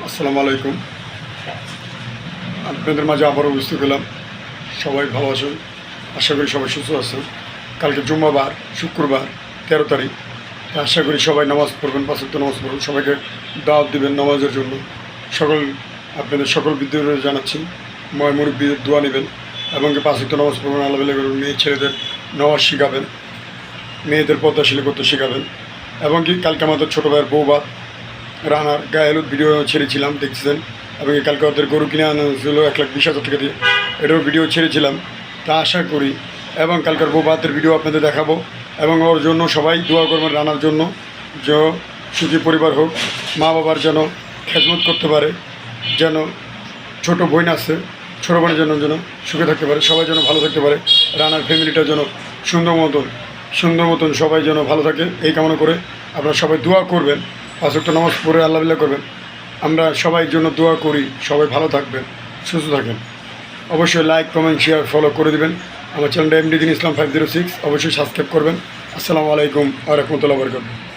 আসসালামু আলাইকুম। আপনাদের মাঝে আবারও উপস্থিত হলাম। সবাই ভালো আছেন, আশা করি সবাই সুস্থ আছেন। কালকে জুম্মাবার, শুক্রবার 13 তারিখ। আশা করি সবাই নামাজ পড়বেন, 5 ওয়াক্ত নামাজ পড়বেন, সবাইকে দাওয়াত দিবেন নামাজের জন্য। আপনাদের সকল বিদ্যার্থীদের জানাচ্ছি মুরব্বীদের দোয়া নেবেন এবং 5 ওয়াক্ত নামাজ পড়বেন, আল্লাহ করবেন। মেয়ে ছেলেদের নামাজ শিখাবেন, মেয়েদের পর্দাশীল করতে শেখাবেন। এবং কি কালকে আমাদের ছোটো ভাইয়ের বৌবাত রানার গায়ে হলুদ ভিডিও ছেড়েছিলাম, দেখছেন। এবং কালকে ওদের গরু কিনে আনা হয়েছিল 1,20,000 টাকা দিয়ে, এটাও ভিডিও ছেড়েছিলাম। তা আশা করি এবং কালকের বৌবাতের ভিডিও আপনাদের দেখাবো। এবং ওর জন্য সবাই দোয়া করবেন, রানার জন্য যে সুখী পরিবার হোক, মা বাবার যেন খেদমত করতে পারে, যেন ছোটো বোন আছে, ছোটো বোনের জন্য যেন সুখে থাকতে পারে, সবাই যেন ভালো থাকতে পারে, রানার ফ্যামিলিটা যেন সুন্দর মতন সবাই যেন ভালো থাকে, এই কামনা করে আপনারা সবাই দোয়া করবেন। 5 ওয়াক্ত নামাজ পড়ে আল্লাহ করবেন। আমরা সবাই জন্য দোয়া করি, সবাই ভালো থাকবেন, সুস্থ থাকেন। অবশ্যই লাইক, কমেন্ট, শেয়ার, ফলো করে দেবেন। আমার চ্যানেলটা এমডি দিন ইসলাম 506 অবশ্যই সাবস্ক্রাইব করবেন। আসসালামু আলাইকুম ওয়া রাহমাতুল্লাহি ওয়া বারাকাতুহু।